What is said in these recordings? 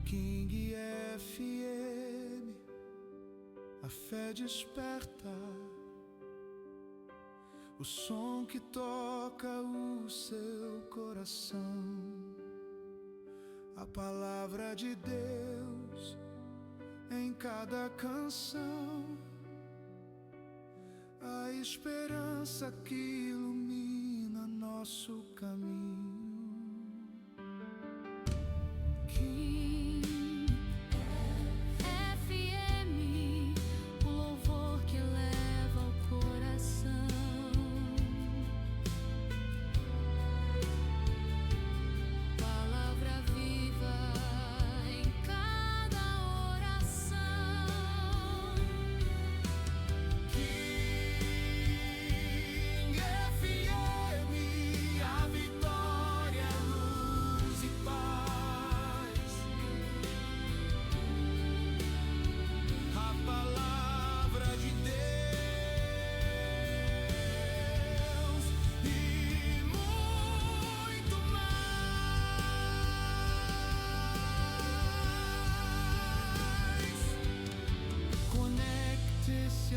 King FM, a fé desperta, o som que toca o seu coração, a palavra de Deus em cada canção, a esperança que ilumina nosso caminho.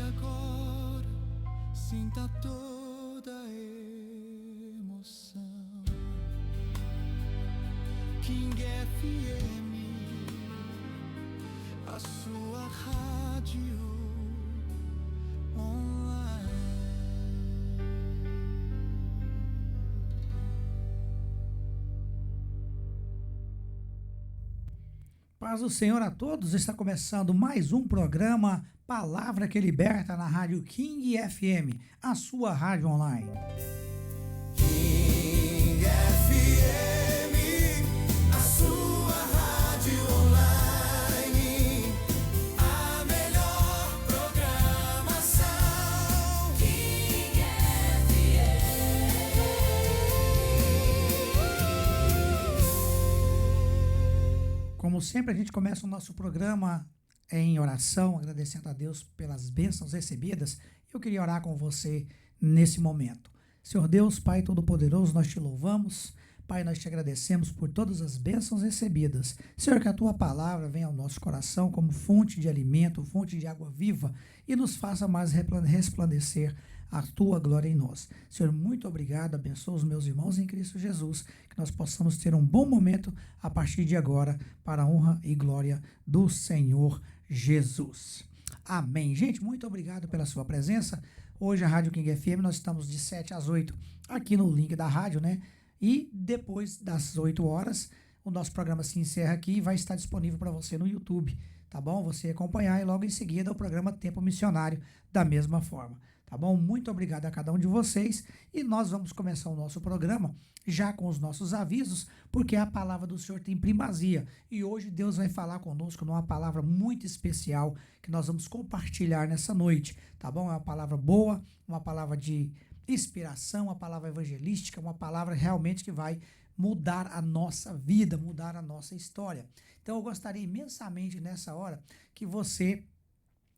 Agora sinta toda a emoção. King FM, a sua rádio online. Paz do Senhor a todos, está começando mais um programa Palavra que Liberta na Rádio King FM, a sua rádio online. King FM, a sua rádio online, a melhor programação. King FM. Como sempre, a gente começa o nosso programa em oração, agradecendo a Deus pelas bênçãos recebidas. Eu queria orar com você nesse momento. Senhor Deus, Pai Todo-Poderoso, nós te louvamos. Pai, nós te agradecemos por todas as bênçãos recebidas. Senhor, que a tua palavra venha ao nosso coração como fonte de alimento, fonte de água viva e nos faça mais resplandecer a tua glória em nós. Senhor, muito obrigado, abençoa os meus irmãos em Cristo Jesus, que nós possamos ter um bom momento a partir de agora, para a honra e glória do Senhor Jesus. Amém. Gente, muito obrigado pela sua presença. Hoje a Rádio King FM, nós estamos de 7 às 8 aqui no link da rádio, né? E depois das 8 horas, o nosso programa se encerra aqui e vai estar disponível para você no YouTube, tá bom? Você acompanhar e logo em seguida o programa Tempo Missionário da mesma forma. Tá bom? Muito obrigado a cada um de vocês e nós vamos começar o nosso programa já com os nossos avisos, porque a palavra do Senhor tem primazia e hoje Deus vai falar conosco numa palavra muito especial que nós vamos compartilhar nessa noite, tá bom? É uma palavra boa, uma palavra de inspiração, uma palavra evangelística, uma palavra realmente que vai mudar a nossa vida, mudar a nossa história. Então eu gostaria imensamente nessa hora que você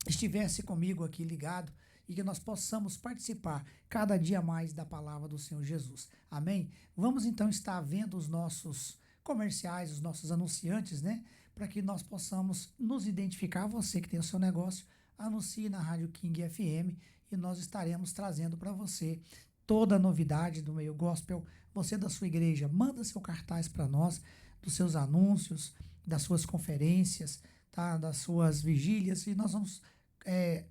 estivesse comigo aqui ligado e que nós possamos participar cada dia mais da palavra do Senhor Jesus. Amém? Vamos então estar vendo os nossos comerciais, os nossos anunciantes, né? Para que nós possamos nos identificar. Você que tem o seu negócio, anuncie na Rádio King FM e nós estaremos trazendo para você toda a novidade do meio gospel. Você da sua igreja, manda seu cartaz para nós, dos seus anúncios, das suas conferências, tá? Das suas vigílias, e nós vamos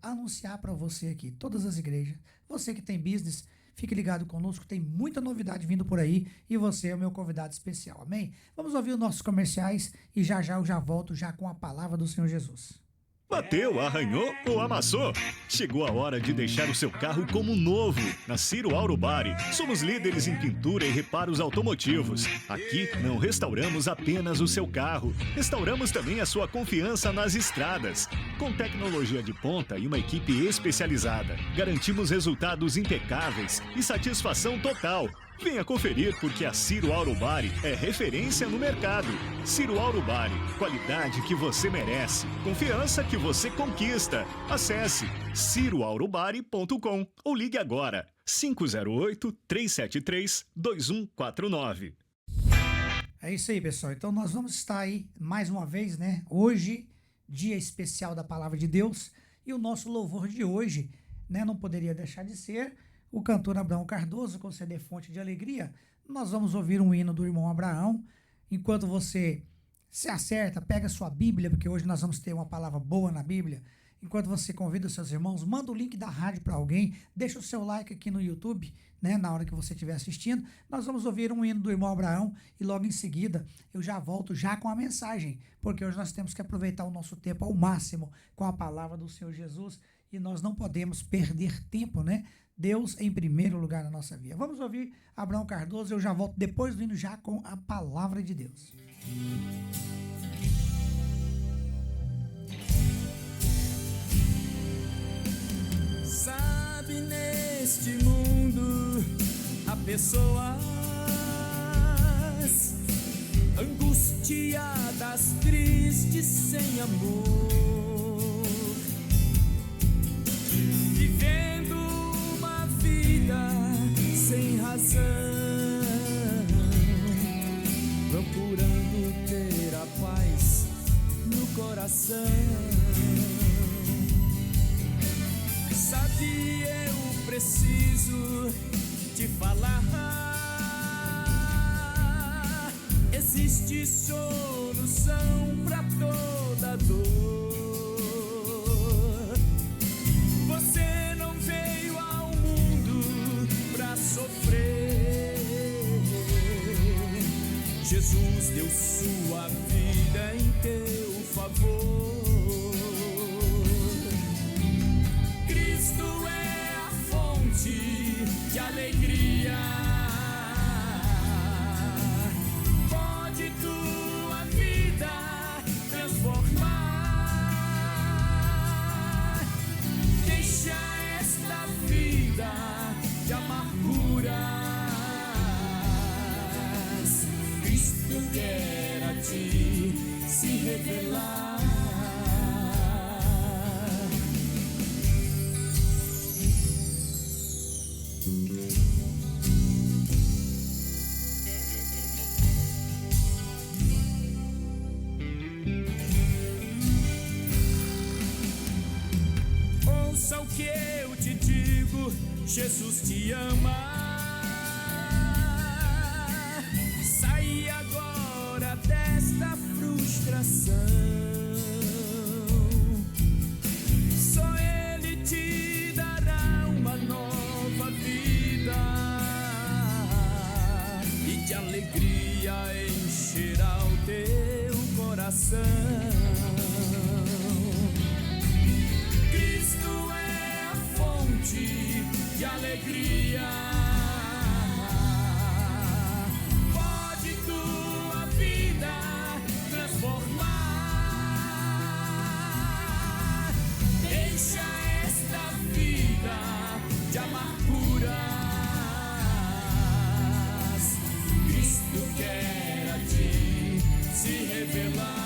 anunciar para você aqui, todas as igrejas. Você que tem business, fique ligado conosco, tem muita novidade vindo por aí e você é o meu convidado especial, amém? Vamos ouvir os nossos comerciais e já eu já volto já com a palavra do Senhor Jesus. Bateu, arranhou ou amassou? Chegou a hora de deixar o seu carro como novo. Na Ciro Auro Bari, somos líderes em pintura e reparos automotivos. Aqui não restauramos apenas o seu carro, restauramos também a sua confiança nas estradas. Com tecnologia de ponta e uma equipe especializada, garantimos resultados impecáveis e satisfação total. Venha conferir porque a Ciro Auro Bari é referência no mercado. Ciro Auro Bari, qualidade que você merece, confiança que você conquista. Acesse ciroaurobari.com ou ligue agora 508-373-2149. É isso aí, pessoal. Então nós vamos estar aí mais uma vez, né? Hoje, dia especial da Palavra de Deus, e o nosso louvor de hoje, né? Não poderia deixar de ser o cantor Abraão Cardoso com o CD Fonte de Alegria. Nós vamos ouvir um hino do irmão Abraão. Enquanto você se acerta, pega sua Bíblia, porque hoje nós vamos ter uma palavra boa na Bíblia. Enquanto você convida os seus irmãos, manda o link da rádio para alguém, deixa o seu like aqui no YouTube, né, na hora que você estiver assistindo. Nós vamos ouvir um hino do irmão Abraão e logo em seguida eu já volto já com a mensagem, porque hoje nós temos que aproveitar o nosso tempo ao máximo com a palavra do Senhor Jesus e nós não podemos perder tempo, né? Deus em primeiro lugar na nossa vida. Vamos ouvir Abraão Cardoso, eu já volto depois do hino já com a palavra de Deus. Sabe, neste mundo há pessoas angustiadas, tristes, sem amor, vivendo uma vida sem razão, procurando ter a paz no coração. Sabe, eu preciso te falar. Existe solução pra toda dor. Você não veio ao mundo pra sofrer. Jesus deu sua vida em teu favor. Cristo é a fonte de alegria. Pode tua vida transformar. Deixa esta vida de amarguras. Cristo quer a ti se revelar. Ouça o que eu te digo, Jesus te ama. Sai agora desta frustração. Só Ele te dará uma nova vida e de alegria encherá o teu coração. De alegria, pode tua vida transformar. Deixa esta vida de amarguras. Cristo quer a ti se revelar.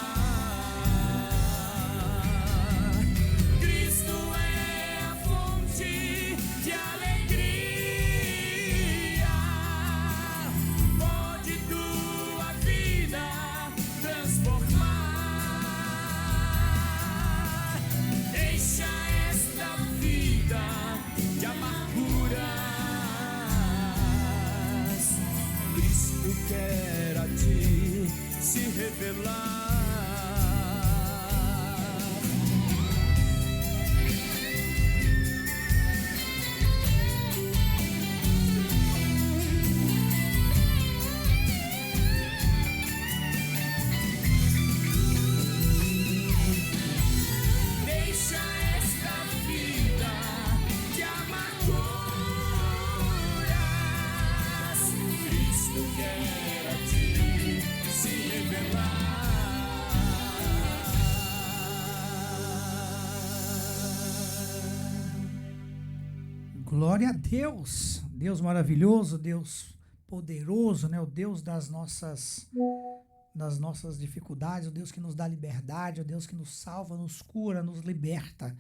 Quer a ti se revelar. Deixa esta vida de amarguras. Cristo quer a ti se revelar. Glória a Deus, Deus maravilhoso, Deus poderoso, né? O Deus das nossas dificuldades, o Deus que nos dá liberdade, o Deus que nos salva, nos cura, nos liberta.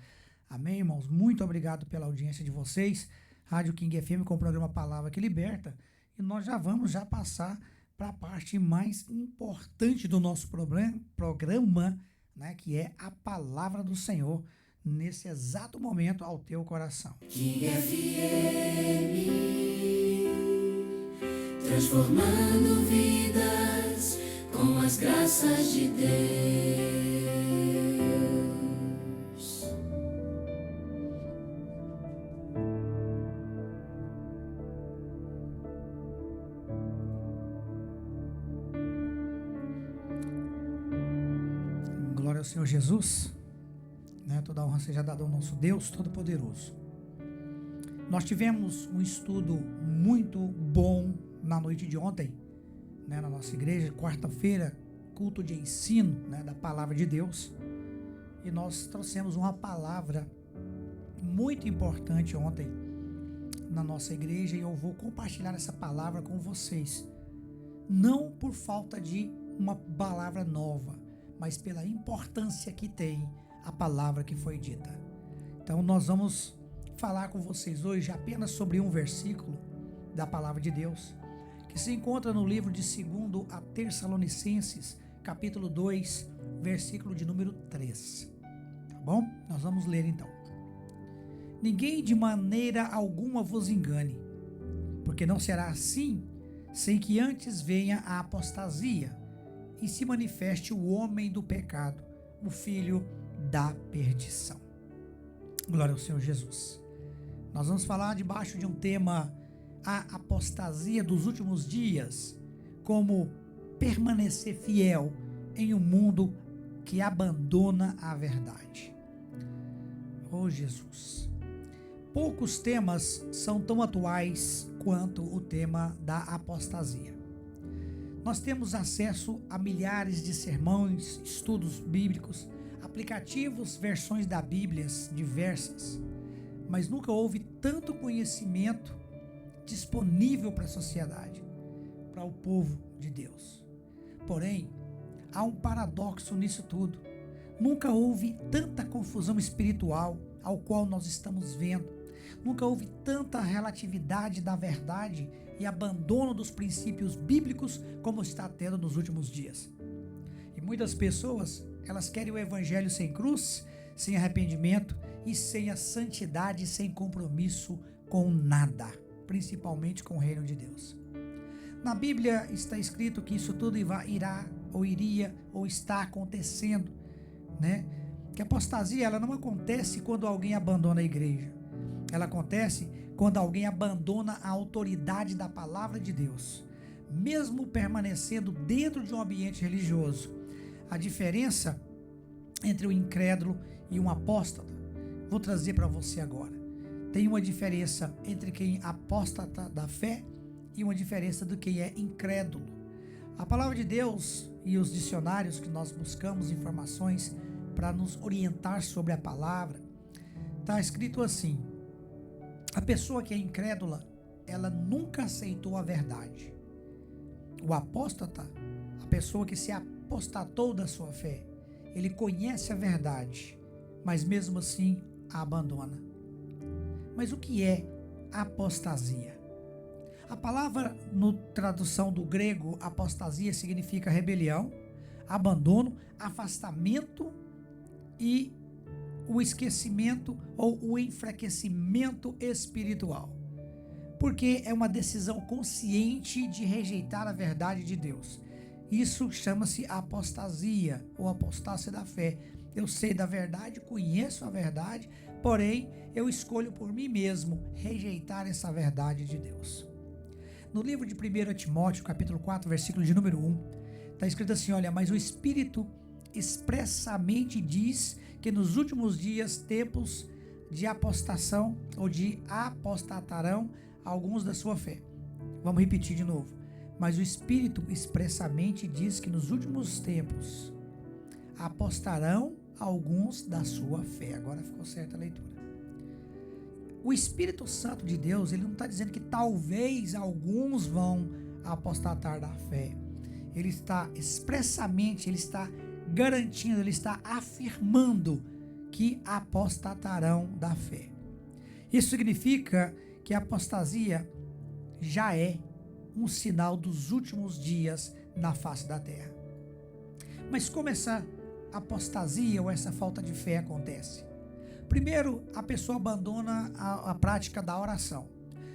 Amém, irmãos? Muito obrigado pela audiência de vocês. Rádio King FM com o programa Palavra que Liberta. E nós já vamos passar para a parte mais importante do nosso programa, né, que é a palavra do Senhor, nesse exato momento ao teu coração. King FM, transformando vidas com as graças de Deus. Glória ao Senhor Jesus, né? Toda a honra seja dada ao nosso Deus Todo-Poderoso. Nós tivemos um estudo muito bom na noite de ontem, né, na nossa igreja, quarta-feira, culto de ensino, né, da palavra de Deus. E nós trouxemos uma palavra muito importante ontem na nossa igreja, e eu vou compartilhar essa palavra com vocês. Não por falta de uma palavra nova, mas pela importância que tem a palavra que foi dita. Então nós vamos falar com vocês hoje apenas sobre um versículo da palavra de Deus, que se encontra no livro de 2 a Tessalonicenses, capítulo 2, versículo de número 3. Tá bom? Nós vamos ler então. Ninguém de maneira alguma vos engane, porque não será assim, sem que antes venha a apostasia e se manifeste o homem do pecado, o filho da perdição. Glória ao Senhor Jesus. Nós vamos falar debaixo de um tema, a apostasia dos últimos dias, como permanecer fiel em um mundo que abandona a verdade. Oh Jesus! Poucos temas são tão atuais quanto o tema da apostasia. Nós temos acesso a milhares de sermões, estudos bíblicos, aplicativos, versões da Bíblia diversas, mas nunca houve tanto conhecimento disponível para a sociedade, para o povo de Deus. Porém, há um paradoxo nisso tudo. Nunca houve tanta confusão espiritual ao qual nós estamos vendo. Nunca houve tanta relatividade da verdade e abandono dos princípios bíblicos como está tendo nos últimos dias. E muitas pessoas, elas querem o evangelho sem cruz, sem arrependimento e sem a santidade, sem compromisso com nada, principalmente com o reino de Deus. Na Bíblia está escrito que isso tudo irá, ou iria, ou está acontecendo, né? Que a apostasia, ela não acontece quando alguém abandona a igreja. Ela acontece quando alguém abandona a autoridade da palavra de Deus, mesmo permanecendo dentro de um ambiente religioso. A diferença entre o incrédulo e um apóstata, vou trazer para você agora. Tem uma diferença entre quem apóstata da fé e uma diferença do quem é incrédulo. A palavra de Deus e os dicionários que nós buscamos informações para nos orientar sobre a palavra, está escrito assim: a pessoa que é incrédula, ela nunca aceitou a verdade. O apóstata, a pessoa que se apostatou da sua fé, ele conhece a verdade, mas mesmo assim a abandona. Mas o que é apostasia? A palavra, no tradução do grego, apostasia significa rebelião, abandono, afastamento e o esquecimento ou o enfraquecimento espiritual. Porque é uma decisão consciente de rejeitar a verdade de Deus. Isso chama-se apostasia ou apostácia da fé. Eu sei da verdade, conheço a verdade, porém eu escolho por mim mesmo rejeitar essa verdade de Deus. No livro de 1 Timóteo, capítulo 4, versículo de número 1, está escrito assim: olha, mas o Espírito expressamente diz que nos últimos dias tempos de apostação ou de apostatarão alguns da sua fé. Vamos repetir de novo. Mas o Espírito expressamente diz que nos últimos tempos apostarão alguns da sua fé. Agora ficou certa a leitura. O Espírito Santo de Deus, ele não está dizendo que talvez alguns vão apostatar da fé. Ele está expressamente, ele está garantindo, ele está afirmando que apostatarão da fé. Isso significa que a apostasia já é um sinal dos últimos dias na face da terra. Mas como essa apostasia ou essa falta de fé acontece? Primeiro, a pessoa abandona a prática da oração.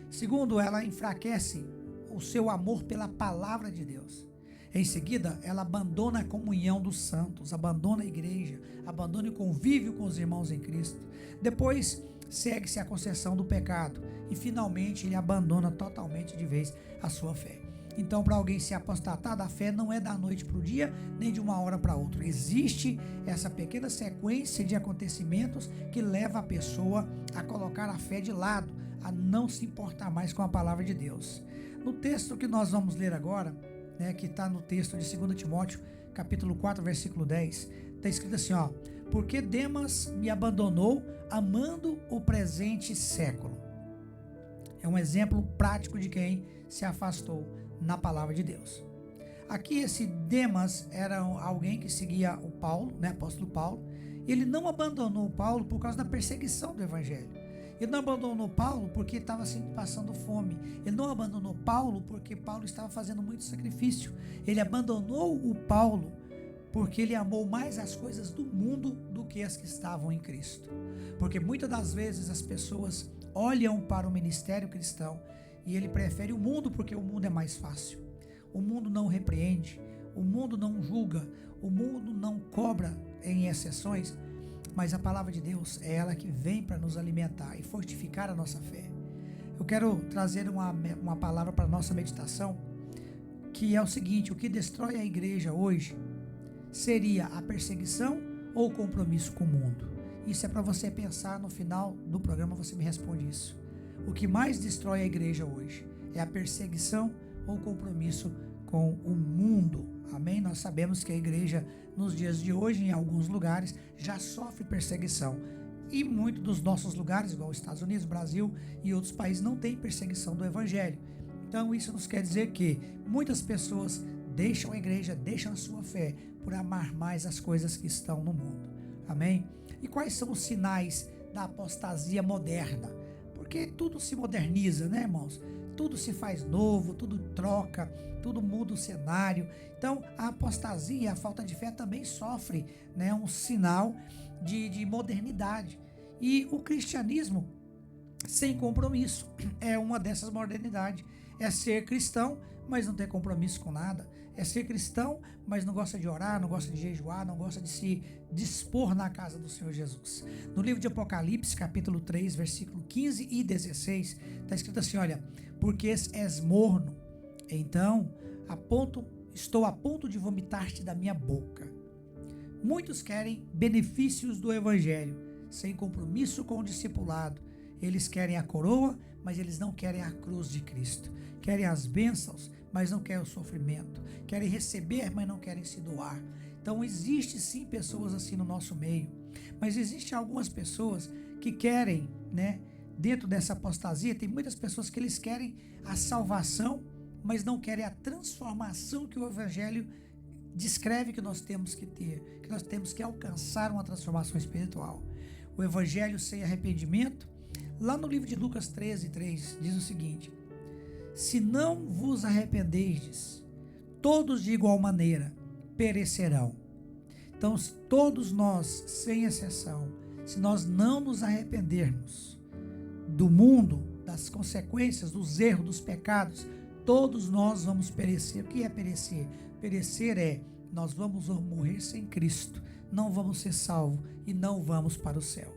Segundo, ela enfraquece o seu amor pela palavra de Deus. Em seguida, ela abandona a comunhão dos santos, abandona a igreja, abandona o convívio com os irmãos em Cristo. Depois, segue-se a concessão do pecado e, finalmente, ele abandona totalmente de vez a sua fé. Então, para alguém se apostatar da fé, não é da noite para o dia, nem de uma hora para outra. Existe essa pequena sequência de acontecimentos que leva a pessoa a colocar a fé de lado, a não se importar mais com a palavra de Deus. No texto que nós vamos ler agora, que está no texto de 2 Timóteo, capítulo 4, versículo 10, está escrito assim, porque Demas me abandonou amando o presente século. É um exemplo prático de quem se afastou na palavra de Deus. Aqui esse Demas era alguém que seguia o Paulo, apóstolo Paulo. Ele não abandonou Paulo por causa da perseguição do evangelho. Ele não abandonou Paulo porque estava passando fome. Ele não abandonou Paulo porque Paulo estava fazendo muito sacrifício. Ele abandonou o Paulo porque ele amou mais as coisas do mundo do que as que estavam em Cristo. Porque muitas das vezes as pessoas olham para o ministério cristão e ele prefere o mundo porque o mundo é mais fácil. O mundo não repreende, o mundo não julga, o mundo não cobra em exceções, mas a palavra de Deus é ela que vem para nos alimentar e fortificar a nossa fé. Eu quero trazer uma palavra para a nossa meditação, que é o seguinte: o que destrói a igreja hoje seria a perseguição ou o compromisso com o mundo? Isso é para você pensar. No final do programa você me responde isso. O que mais destrói a igreja hoje é a perseguição ou o compromisso com o mundo? Amém? Nós sabemos que a igreja nos dias de hoje, em alguns lugares, já sofre perseguição. E muitos dos nossos lugares, igual os Estados Unidos, Brasil e outros países, não tem perseguição do evangelho. Então isso nos quer dizer que muitas pessoas deixam a igreja, deixam a sua fé por amar mais as coisas que estão no mundo. Amém? E quais são os sinais da apostasia moderna? Porque tudo se moderniza, né, irmãos? Tudo se faz novo, tudo troca, tudo muda o cenário. Então, a apostasia, a falta de fé também sofre, um sinal de modernidade. E o cristianismo sem compromisso é uma dessas modernidades. É ser cristão, mas não ter compromisso com nada. É ser cristão, mas não gosta de orar, não gosta de jejuar, não gosta de se dispor na casa do Senhor Jesus. No livro de Apocalipse, capítulo 3, versículo 15 e 16, está escrito assim, olha: porque és morno, então estou a ponto de vomitar-te da minha boca. Muitos querem benefícios do evangelho, sem compromisso com o discipulado. Eles querem a coroa, mas eles não querem a cruz de Cristo. Querem as bênçãos, mas não querem o sofrimento. Querem receber, mas não querem se doar. Então existe sim pessoas assim no nosso meio, mas existem algumas pessoas que querem, dentro dessa apostasia, tem muitas pessoas que eles querem a salvação, mas não querem a transformação que o evangelho descreve que nós temos que ter, que nós temos que alcançar uma transformação espiritual. O evangelho sem arrependimento, lá no livro de Lucas 13:3, diz o seguinte: se não vos arrependerdes, todos de igual maneira perecerão. Então, todos nós, sem exceção, se nós não nos arrependermos do mundo, das consequências, dos erros, dos pecados, todos nós vamos perecer. O que é perecer? Perecer é, nós vamos morrer sem Cristo, não vamos ser salvos e não vamos para o céu.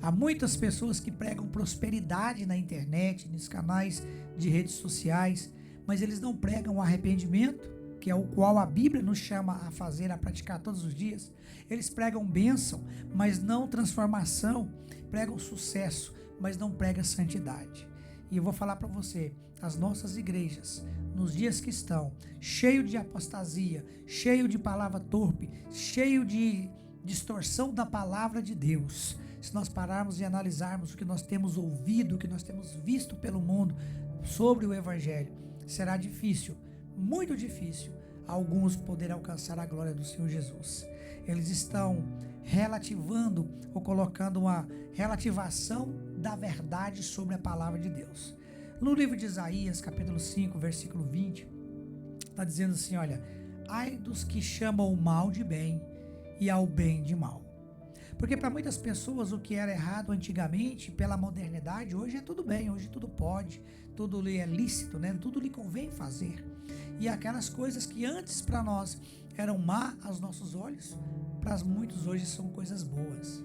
Há muitas pessoas que pregam prosperidade na internet, nos canais de redes sociais, mas eles não pregam o arrependimento, que é o qual a Bíblia nos chama a fazer, a praticar todos os dias. Eles pregam bênção, mas não transformação. Pregam sucesso, mas não pregam santidade. E eu vou falar para você, as nossas igrejas, nos dias que estão, cheio de apostasia, cheio de palavra torpe, cheio de distorção da palavra de Deus, se nós pararmos e analisarmos o que nós temos ouvido, o que nós temos visto pelo mundo sobre o evangelho, será difícil, muito difícil, alguns poderem alcançar a glória do Senhor Jesus. Eles estão relativando ou colocando uma relativação da verdade sobre a palavra de Deus. No livro de Isaías, capítulo 5, versículo 20, está dizendo assim, olha, ai dos que chamam o mal de bem e ao bem de mal. Porque para muitas pessoas o que era errado antigamente, pela modernidade, hoje é tudo bem, hoje tudo pode, tudo lhe é lícito, né? Tudo lhe convém fazer. E aquelas coisas que antes para nós eram má aos nossos olhos, para muitos hoje são coisas boas,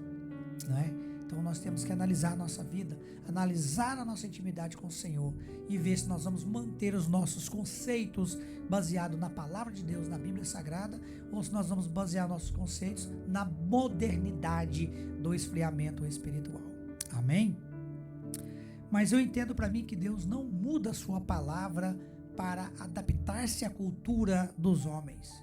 não é? Então nós temos que analisar a nossa vida, analisar a nossa intimidade com o Senhor e ver se nós vamos manter os nossos conceitos baseados na palavra de Deus, na Bíblia Sagrada, ou se nós vamos basear nossos conceitos na modernidade do esfriamento espiritual. Amém? Mas eu entendo para mim que Deus não muda a sua palavra para adaptar-se à cultura dos homens.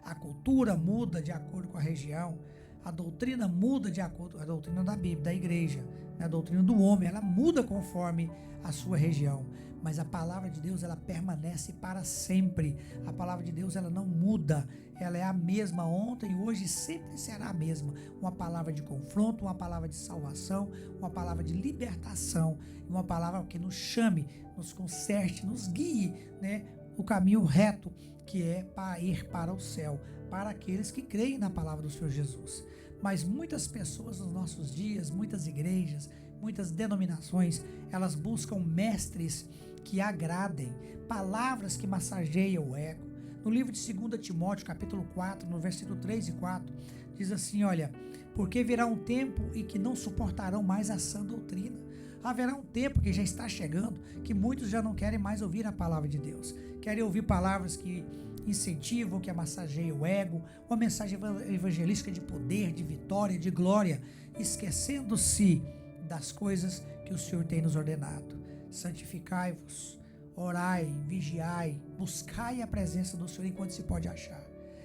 A cultura muda de acordo com a região, a doutrina muda de acordo com a doutrina da Bíblia, da igreja, né? A doutrina do homem, ela muda conforme a sua região, mas a palavra de Deus, ela permanece para sempre. A palavra de Deus, ela não muda, ela é a mesma ontem, hoje, sempre será a mesma. Uma palavra de confronto, uma palavra de salvação, uma palavra de libertação, uma palavra que nos chame, nos conserte, nos guie, né? O caminho reto, que é para ir para o céu, para aqueles que creem na palavra do Senhor Jesus. Mas muitas pessoas nos nossos dias, muitas igrejas, muitas denominações, elas buscam mestres que agradem, palavras que massageiam o ego. No livro de 2 Timóteo, capítulo 4, no versículo 3 e 4, diz assim, olha, porque virá um tempo em que não suportarão mais a sã doutrina. Haverá um tempo que já está chegando, que muitos já não querem mais ouvir a palavra de Deus. Querem ouvir palavras que incentivam, que amassageiam o ego, uma mensagem evangelística de poder, de vitória, de glória, esquecendo-se das coisas que o Senhor tem nos ordenado. Santificai-vos, orai, vigiai, buscai a presença do Senhor enquanto se pode achar.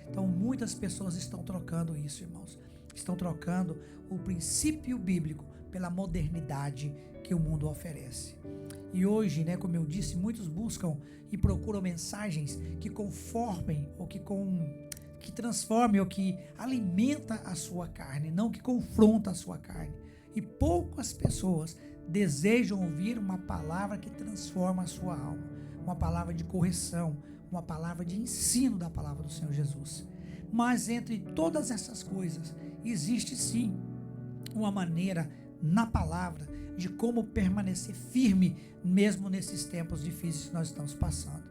Então muitas pessoas estão trocando isso, irmãos. Estão trocando o princípio bíblico pela modernidade que o mundo oferece. E hoje, né, como eu disse, muitos buscam e procuram mensagens que conformem ou que transformem ou que alimenta a sua carne, não que confronta a sua carne. E poucas pessoas desejam ouvir uma palavra que transforma a sua alma, uma palavra de correção, uma palavra de ensino da palavra do Senhor Jesus. Mas entre todas essas coisas, existe sim uma maneira na palavra de como permanecer firme mesmo nesses tempos difíceis que nós estamos passando.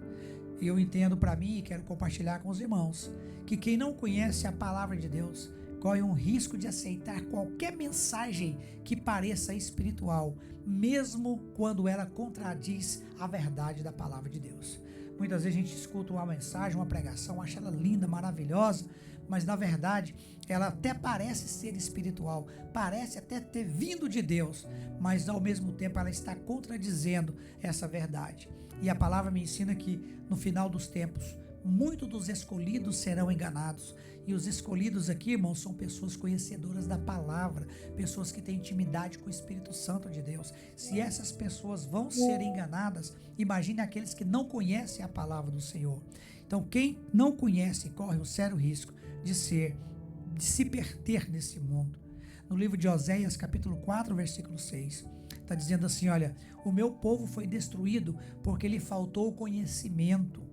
E eu entendo para mim e quero compartilhar com os irmãos que quem não conhece a palavra de Deus corre um risco de aceitar qualquer mensagem que pareça espiritual, mesmo quando ela contradiz a verdade da palavra de Deus. Muitas vezes a gente escuta uma mensagem, uma pregação, acha ela linda, maravilhosa, mas na verdade ela até parece ser espiritual, parece até ter vindo de Deus, mas ao mesmo tempo ela está contradizendo essa verdade. E a palavra me ensina que no final dos tempos, muitos dos escolhidos serão enganados. E os escolhidos aqui, irmãos, são pessoas conhecedoras da palavra, pessoas que têm intimidade com o Espírito Santo de Deus. Se essas pessoas vão ser enganadas, imagine aqueles que não conhecem a palavra do Senhor. Então, quem não conhece corre um sério risco de se perder nesse mundo. No livro de Oséias, capítulo 4, versículo 6, está dizendo assim, olha, o meu povo foi destruído porque lhe faltou conhecimento.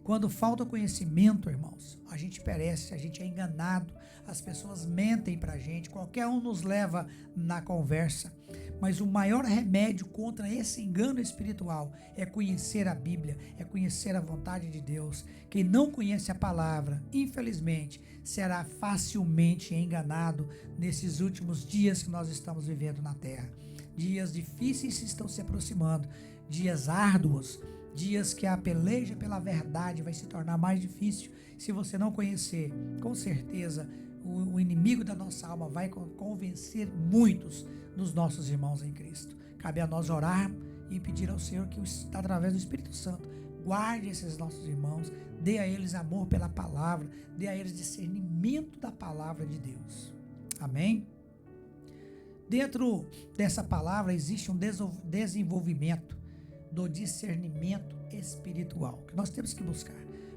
Quando falta conhecimento, irmãos, a gente perece, a gente é enganado, as pessoas mentem pra gente, qualquer um nos leva na conversa. Mas o maior remédio contra esse engano espiritual é conhecer a Bíblia, é conhecer a vontade de Deus. Quem não conhece a palavra, infelizmente, será facilmente enganado nesses últimos dias que nós estamos vivendo na terra. Dias difíceis estão se aproximando, dias árduos, dias que a peleja pela verdade vai se tornar mais difícil. Se você não conhecer, com certeza o inimigo da nossa alma vai convencer muitos dos nossos irmãos em Cristo. Cabe a nós orar e pedir ao Senhor que, através do Espírito Santo, guarde esses nossos irmãos, dê a eles amor pela palavra, dê a eles discernimento da palavra de Deus. Amém? Dentro dessa palavra existe um desenvolvimento do discernimento espiritual, que nós temos que buscar.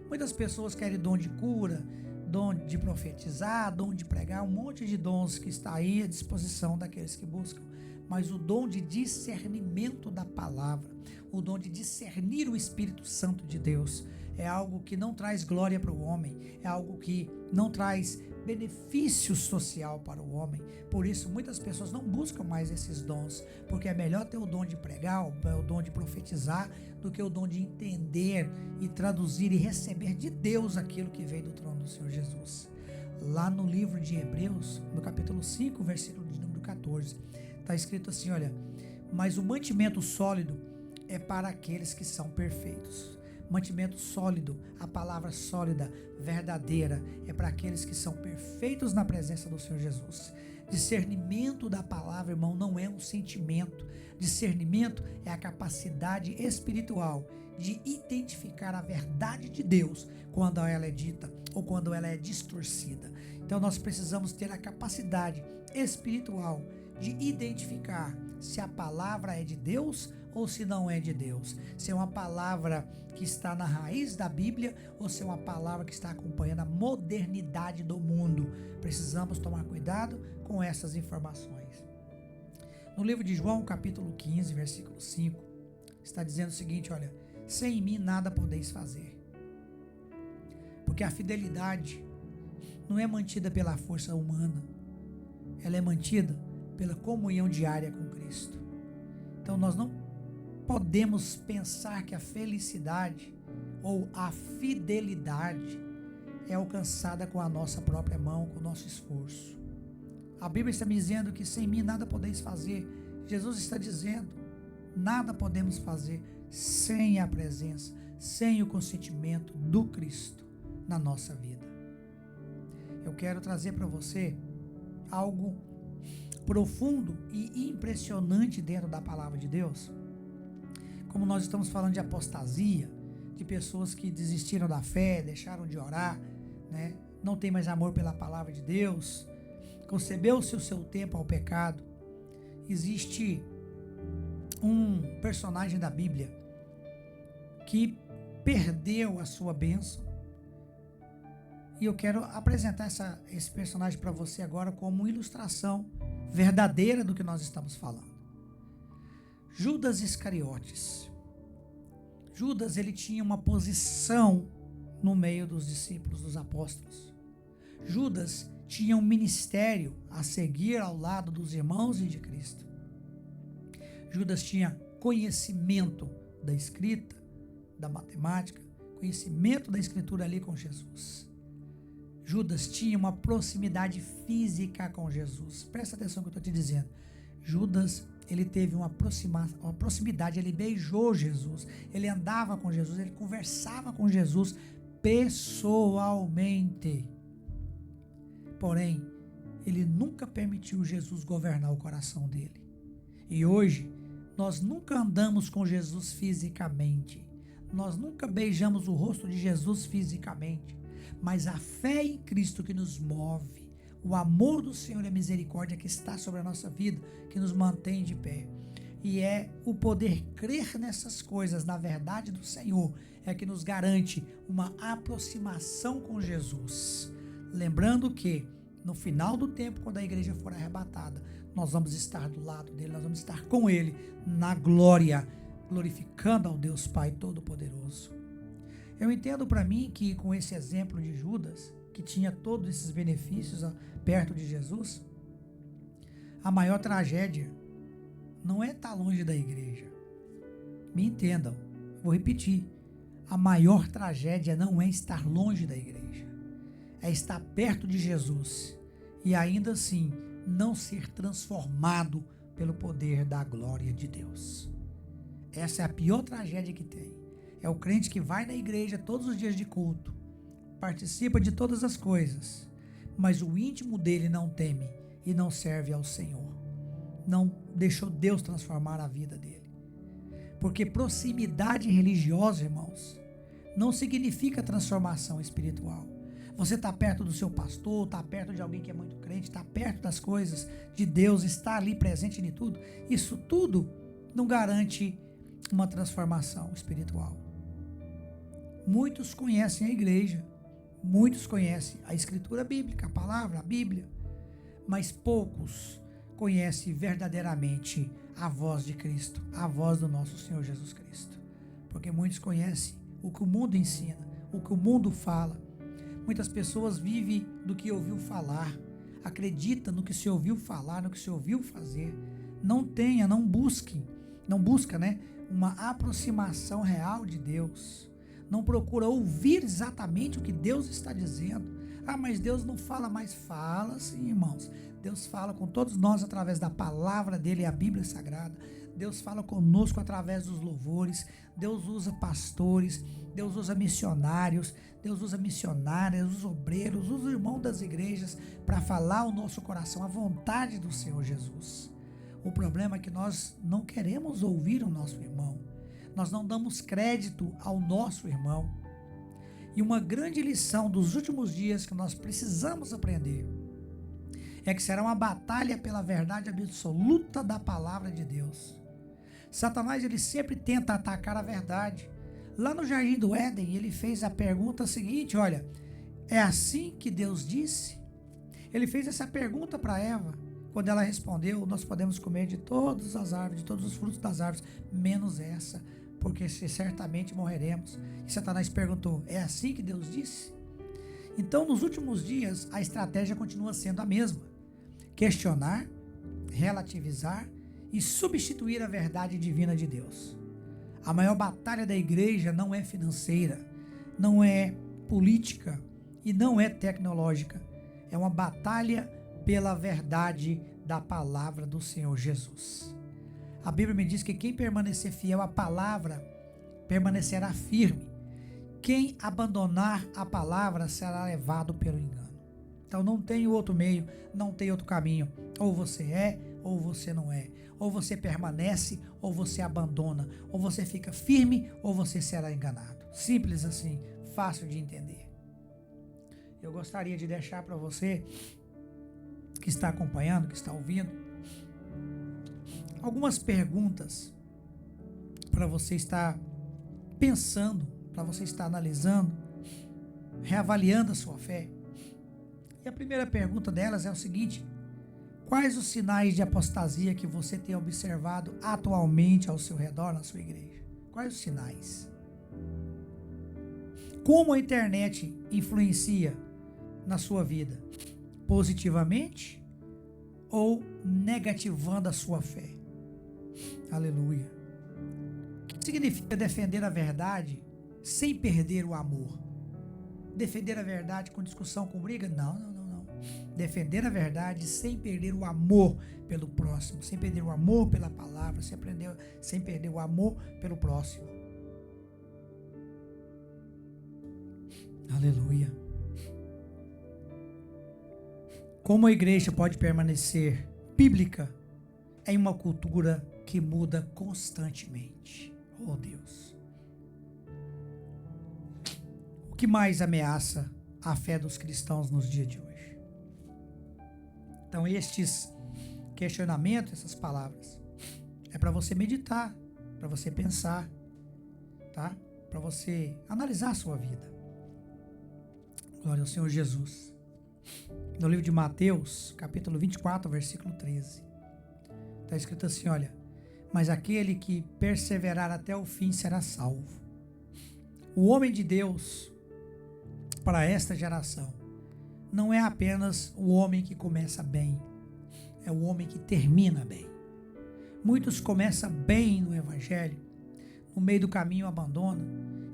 Muitas pessoas querem dom de cura, dom de profetizar, dom de pregar, um monte de dons que está aí à disposição daqueles que buscam. mas o dom de discernimento da palavra, o dom de discernir o Espírito Santo de Deus. É algo que não traz glória para o homem, é algo que não traz benefício social para o homem. Por isso, muitas pessoas não buscam mais esses dons, porque é melhor ter o dom de pregar, o dom de profetizar, do que o dom de entender e traduzir e receber de Deus aquilo que vem do trono do Senhor Jesus. Lá no livro de Hebreus, no capítulo 5, versículo de número 14, está escrito assim, olha: mas o mantimento sólido é para aqueles que são perfeitos. Mantimento sólido, a palavra sólida, verdadeira, é para aqueles que são perfeitos na presença do Senhor Jesus. Discernimento da palavra, irmão, não é um sentimento. Discernimento é a capacidade espiritual de identificar a verdade de Deus quando ela é dita ou quando ela é distorcida. Então nós precisamos ter a capacidade espiritual de identificar se a palavra é de Deus ou se não é de Deus, se é uma palavra que está na raiz da Bíblia ou se é uma palavra que está acompanhando a modernidade do mundo. Precisamos tomar cuidado com essas informações. No livro de João, capítulo 15, versículo 5, está dizendo o seguinte, olha: sem mim nada podeis fazer. Porque a fidelidade não é mantida pela força humana, ela é mantida pela comunhão diária com Cristo. Então nós não podemos pensar que a felicidade ou a fidelidade é alcançada com a nossa própria mão, com o nosso esforço. A Bíblia está me dizendo que sem mim nada podeis fazer. Jesus está dizendo, nada podemos fazer sem a presença, sem o consentimento do Cristo na nossa vida. Eu quero trazer para você algo profundo e impressionante dentro da palavra de Deus. Como nós estamos falando de apostasia, de pessoas que desistiram da fé, deixaram de orar, né? Não tem mais amor pela palavra de Deus, concebeu-se o seu tempo ao pecado. Existe um personagem da Bíblia que perdeu a sua bênção, e eu quero apresentar esse personagem para você agora como ilustração verdadeira do que nós estamos falando. Judas Iscariotes. Judas, ele tinha uma posição no meio dos discípulos, dos apóstolos. Judas tinha um ministério a seguir ao lado dos irmãos e de Cristo. Judas tinha conhecimento da escrita, da matemática, conhecimento da escritura ali com Jesus. Judas tinha uma proximidade física com Jesus. Presta atenção no que eu estou te dizendo. Judas, ele teve uma proximidade, ele beijou Jesus, ele andava com Jesus, ele conversava com Jesus pessoalmente. Porém, ele nunca permitiu Jesus governar o coração dele. E hoje, nós nunca andamos com Jesus fisicamente, nós nunca beijamos o rosto de Jesus fisicamente, mas a fé em Cristo que nos move, o amor do Senhor e a misericórdia que está sobre a nossa vida, que nos mantém de pé. E é o poder crer nessas coisas, na verdade do Senhor, é que nos garante uma aproximação com Jesus. Lembrando que, no final do tempo, quando a igreja for arrebatada, nós vamos estar do lado dele, nós vamos estar com ele na glória, glorificando ao Deus Pai Todo-Poderoso. Eu entendo para mim que com esse exemplo de Judas, que tinha todos esses benefícios perto de Jesus, a maior tragédia não é estar longe da igreja. Me entendam, vou repetir, a maior tragédia não é estar longe da igreja, é estar perto de Jesus e ainda assim não ser transformado pelo poder da glória de Deus. Essa é a pior tragédia que tem. É o crente que vai na igreja todos os dias de culto, participa de todas as coisas, mas o íntimo dele não teme e não serve ao Senhor. Não deixou Deus transformar a vida dele. Porque proximidade religiosa, irmãos, não significa transformação espiritual. Você está perto do seu pastor, está perto de alguém que é muito crente, está perto das coisas de Deus, está ali presente em tudo. Isso tudo não garante uma transformação espiritual. Muitos conhecem a igreja, muitos conhecem a escritura bíblica, a palavra, a Bíblia, mas poucos conhece verdadeiramente a voz de Cristo, a voz do nosso Senhor Jesus Cristo. Porque muitos conhecem o que o mundo ensina, o que o mundo fala. Muitas pessoas vivem do que ouviu falar, acredita no que se ouviu falar, no que se ouviu fazer. Não busca, uma aproximação real de Deus. Não procura ouvir exatamente o que Deus está dizendo. Ah, mas Deus não fala mais. Fala sim, irmãos. Deus fala com todos nós através da palavra dele, a Bíblia Sagrada. Deus fala conosco através dos louvores. Deus usa pastores, Deus usa missionários, Deus usa missionárias, os obreiros, os irmãos das igrejas para falar ao nosso coração a vontade do Senhor Jesus. O problema é que nós não queremos ouvir o nosso irmão. Nós não damos crédito ao nosso irmão. E uma grande lição dos últimos dias que nós precisamos aprender é que será uma batalha pela verdade absoluta da palavra de Deus. Satanás, ele sempre tenta atacar a verdade. Lá no Jardim do Éden, ele fez a pergunta seguinte, olha, é assim que Deus disse? Ele fez essa pergunta para Eva. Quando ela respondeu, nós podemos comer de todas as árvores, de todos os frutos das árvores, menos essa, porque certamente morreremos. E Satanás perguntou, é assim que Deus disse? Então, nos últimos dias, a estratégia continua sendo a mesma. Questionar, relativizar e substituir a verdade divina de Deus. A maior batalha da igreja não é financeira, não é política e não é tecnológica. É uma batalha pela verdade da palavra do Senhor Jesus. A Bíblia me diz que quem permanecer fiel à palavra permanecerá firme. Quem abandonar a palavra será levado pelo engano. Então não tem outro meio, não tem outro caminho. Ou você é, ou você não é. Ou você permanece, ou você abandona. Ou você fica firme, ou você será enganado. Simples assim, fácil de entender. Eu gostaria de deixar para você que está acompanhando, que está ouvindo, algumas perguntas para você estar pensando, para você estar analisando, reavaliando a sua fé. E a primeira pergunta delas é o seguinte: quais os sinais de apostasia que você tem observado atualmente ao seu redor na sua igreja? Quais os sinais? Como a internet influencia na sua vida? Positivamente ou negativando a sua fé? Aleluia. O que significa defender a verdade sem perder o amor? Defender a verdade com discussão, com briga? Não. Defender a verdade sem perder o amor pelo próximo, sem perder o amor pela palavra, sem perder o amor pelo próximo. Aleluia. Como a igreja pode permanecer bíblica em uma cultura que muda constantemente? Oh Deus. O que mais ameaça a fé dos cristãos nos dias de hoje? Então estes questionamentos, essas palavras, é para você meditar, para você pensar, tá? Para você analisar a sua vida. Glória ao Senhor Jesus. No livro de Mateus, capítulo 24, versículo 13, está escrito assim, olha, mas aquele que perseverar até o fim será salvo. O homem de Deus, para esta geração, não é apenas o homem que começa bem, é o homem que termina bem. Muitos começam bem no evangelho, no meio do caminho abandonam.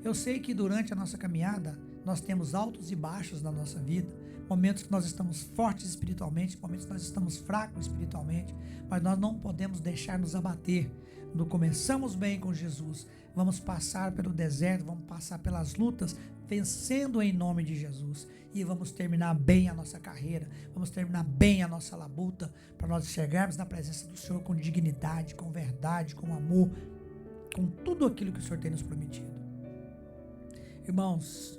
Eu sei que durante a nossa caminhada, nós temos altos e baixos na nossa vida, momentos que nós estamos fortes espiritualmente, momentos que nós estamos fracos espiritualmente, mas nós não podemos deixar nos abater. Quando começamos bem com Jesus, vamos passar pelo deserto, vamos passar pelas lutas, vencendo em nome de Jesus, e vamos terminar bem a nossa carreira, vamos terminar bem a nossa labuta, para nós chegarmos na presença do Senhor com dignidade, com verdade, com amor, com tudo aquilo que o Senhor tem nos prometido. Irmãos,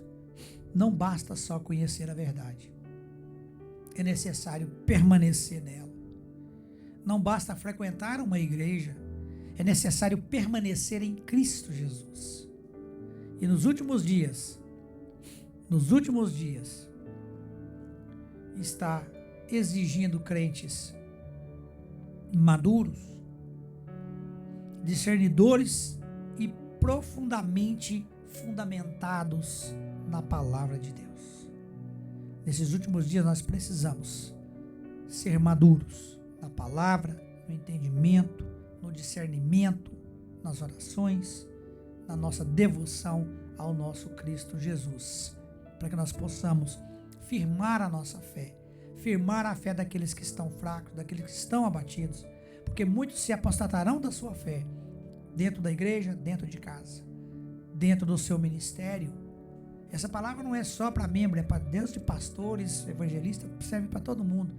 não basta só conhecer a verdade, é necessário permanecer nela. Não basta frequentar uma igreja, é necessário permanecer em Cristo Jesus. E nos últimos dias, está exigindo crentes maduros, discernidores e profundamente fundamentados na palavra de Deus. Nesses últimos dias nós precisamos ser maduros na palavra, no entendimento, no discernimento, nas orações, na nossa devoção ao nosso Cristo Jesus, para que nós possamos firmar a nossa fé, firmar a fé daqueles que estão fracos, daqueles que estão abatidos, porque muitos se apostatarão da sua fé, dentro da igreja, dentro de casa, dentro do seu ministério. Essa palavra não é só para membros, é para Deus, de pastores, evangelistas, serve para todo mundo.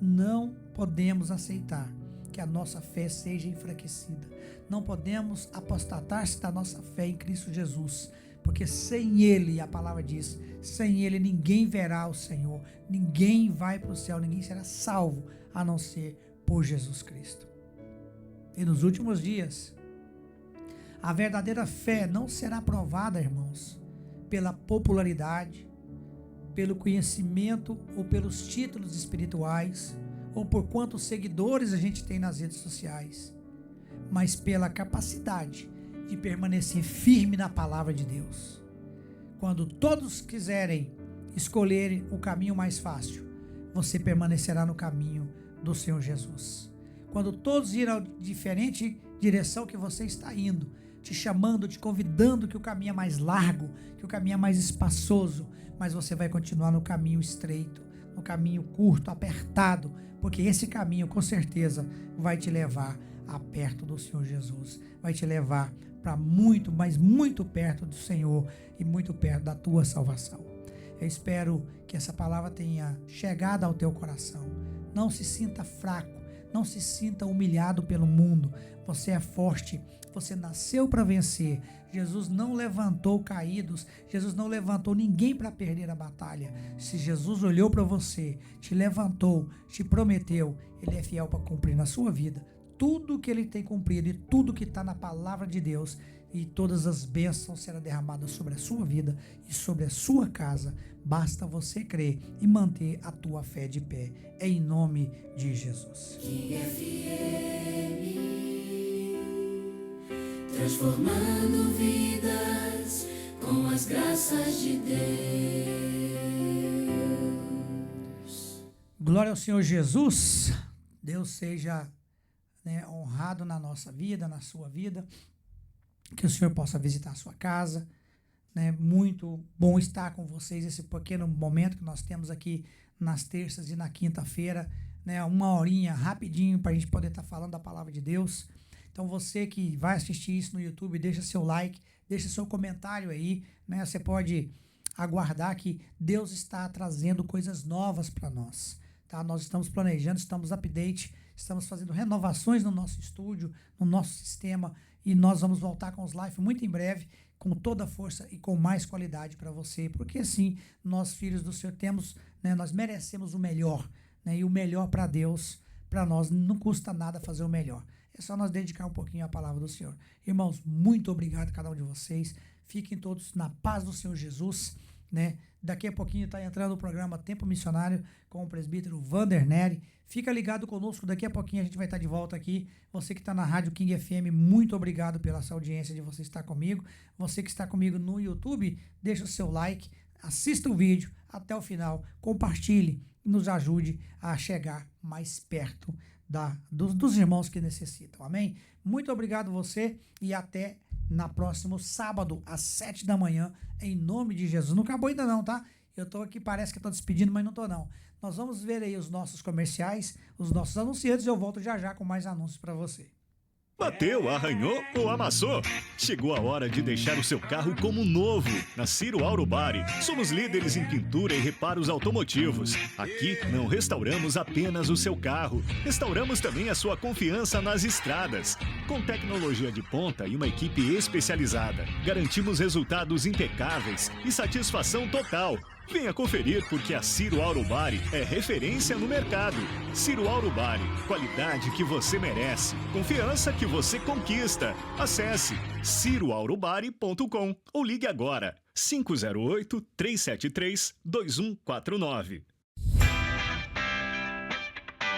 Não podemos aceitar que a nossa fé seja enfraquecida. Não podemos apostatar-se da nossa fé em Cristo Jesus, porque sem Ele, a palavra diz, sem Ele ninguém verá o Senhor, ninguém vai para o céu, ninguém será salvo, a não ser por Jesus Cristo. E nos últimos dias, a verdadeira fé não será provada, irmãos, pela popularidade, pelo conhecimento ou pelos títulos espirituais, ou por quantos seguidores a gente tem nas redes sociais, mas pela capacidade de permanecer firme na palavra de Deus. Quando todos quiserem escolher o caminho mais fácil, você permanecerá no caminho do Senhor Jesus. Quando todos irão a diferente direção que você está indo, te chamando, te convidando que o caminho é mais largo, que o caminho é mais espaçoso, mas você vai continuar no caminho estreito, no caminho curto, apertado, porque esse caminho com certeza vai te levar a perto do Senhor Jesus, vai te levar para muito, mas muito perto do Senhor e muito perto da tua salvação. Eu espero que essa palavra tenha chegado ao teu coração. Não se sinta fraco, não se sinta humilhado pelo mundo. Você é forte, você nasceu para vencer. Jesus não levantou caídos, Jesus não levantou ninguém para perder a batalha. Se Jesus olhou para você, te levantou, te prometeu, Ele é fiel para cumprir na sua vida tudo que Ele tem cumprido e tudo que está na palavra de Deus, e todas as bênçãos serão derramadas sobre a sua vida e sobre a sua casa. Basta você crer e manter a tua fé de pé, em nome de Jesus. King FM, transformando vidas com as graças de Deus. Glória ao Senhor Jesus. Deus seja honrado na nossa vida, na sua vida, que o Senhor possa visitar a sua casa, muito bom estar com vocês, esse pequeno momento que nós temos aqui nas terças e na quinta-feira, uma horinha rapidinho para a gente poder estar falando da palavra de Deus. Então você que vai assistir isso no YouTube, deixa seu like, deixa seu comentário aí, você pode aguardar que Deus está trazendo coisas novas para nós. Tá? Nós estamos planejando, estamos update, estamos fazendo renovações no nosso estúdio, no nosso sistema, e nós vamos voltar com os lives muito em breve, com toda a força e com mais qualidade para você, porque assim, nós filhos do Senhor temos, nós merecemos o melhor, e o melhor para Deus, para nós não custa nada fazer o melhor, é só nós dedicar um pouquinho à palavra do Senhor. Irmãos, muito obrigado a cada um de vocês, fiquem todos na paz do Senhor Jesus, Daqui a pouquinho está entrando o programa Tempo Missionário com o presbítero Vander Neri. Fica ligado conosco, daqui a pouquinho a gente vai estar de volta aqui. Você que está na Rádio King FM, muito obrigado pela sua audiência de você estar comigo. Você que está comigo no YouTube, deixa o seu like, assista o vídeo até o final, compartilhe e nos ajude a chegar mais perto dos irmãos que necessitam. Amém? Muito obrigado você e até na próximo sábado, às 7 da manhã, em nome de Jesus. Não acabou ainda não, tá? Eu tô aqui, parece que eu tô despedindo, mas não tô não. Nós vamos ver aí os nossos comerciais, os nossos anunciantes, e eu volto já já com mais anúncios para você. Bateu, arranhou ou amassou? Chegou a hora de deixar o seu carro como novo. Na Ciro Auro Bari, somos líderes em pintura e reparos automotivos. Aqui não restauramos apenas o seu carro, restauramos também a sua confiança nas estradas. Com tecnologia de ponta e uma equipe especializada, garantimos resultados impecáveis e satisfação total. Venha conferir porque a Ciro Auro Bari é referência no mercado. Ciro Auro Bari, qualidade que você merece, confiança que você conquista. Acesse ciroaurobari.com ou ligue agora 508-373-2149.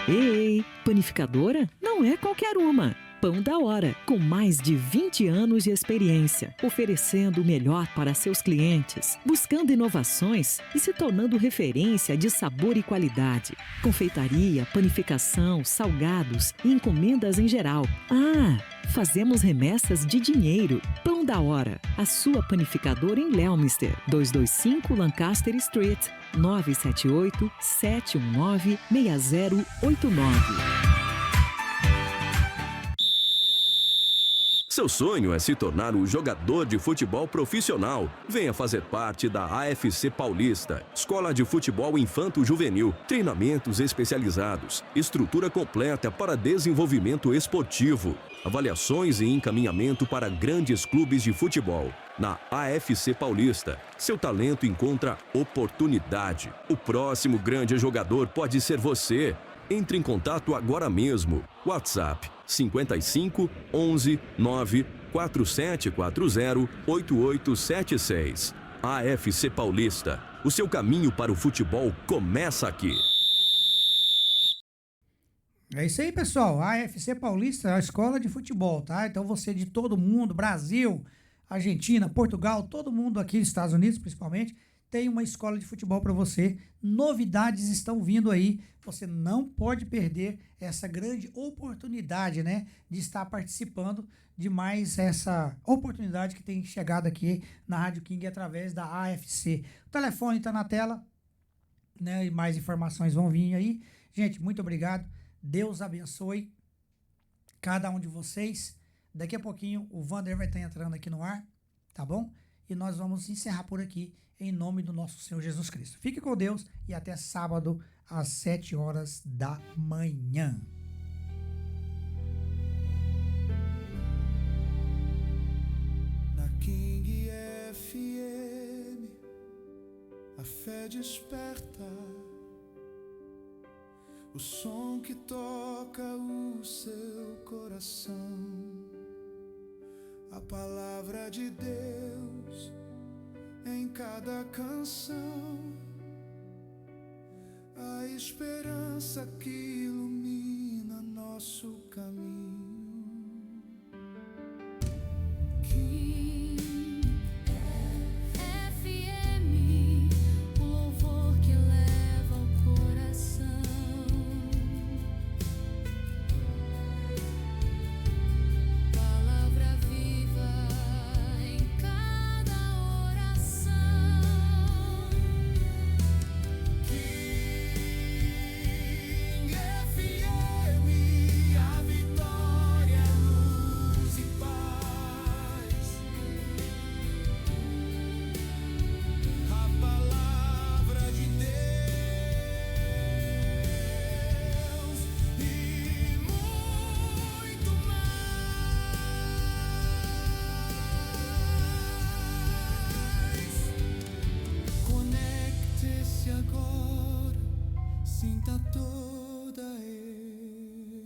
Ei, panificadora não é qualquer uma. Pão da Hora, com mais de 20 anos de experiência, oferecendo o melhor para seus clientes, buscando inovações e se tornando referência de sabor e qualidade. Confeitaria, panificação, salgados e encomendas em geral. Fazemos remessas de dinheiro. Pão da Hora, a sua panificadora em Leominster, 225 Lancaster Street, 978-719-6089. Seu sonho é se tornar um jogador de futebol profissional? Venha fazer parte da AFC Paulista, Escola de Futebol Infanto-Juvenil, treinamentos especializados, estrutura completa para desenvolvimento esportivo, avaliações e encaminhamento para grandes clubes de futebol. Na AFC Paulista, seu talento encontra oportunidade. O próximo grande jogador pode ser você. Entre em contato agora mesmo. WhatsApp 55 11 9 4740 8876. AFC Paulista. O seu caminho para o futebol começa aqui. É isso aí, pessoal. A AFC Paulista é a escola de futebol, tá? Então você de todo mundo, Brasil, Argentina, Portugal, todo mundo aqui, Estados Unidos principalmente, tem uma escola de futebol para você. Novidades estão vindo aí. Você não pode perder essa grande oportunidade, né, de estar participando de mais essa oportunidade que tem chegado aqui na Rádio King através da AFC. O telefone está na tela, né, e mais informações vão vir aí. Gente, muito obrigado. Deus abençoe cada um de vocês. Daqui a pouquinho o Wander vai estar entrando aqui no ar, tá bom? E nós vamos encerrar por aqui, em nome do nosso Senhor Jesus Cristo. Fique com Deus e até sábado, às 7 horas da manhã. Na King FM, a fé desperta, o som que toca o seu coração, a palavra de Deus em cada canção, a esperança que ilumina nosso caminho. King FM, o louvor que eleva o coração, palavra viva em cada oração. King FM, a vitória, luz e paz. A palavra de Deus e muito mais. Conecte-se agora, sinta toda a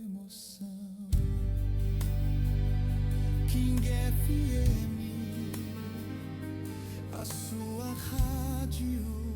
emoção. King FM, a sua rádio.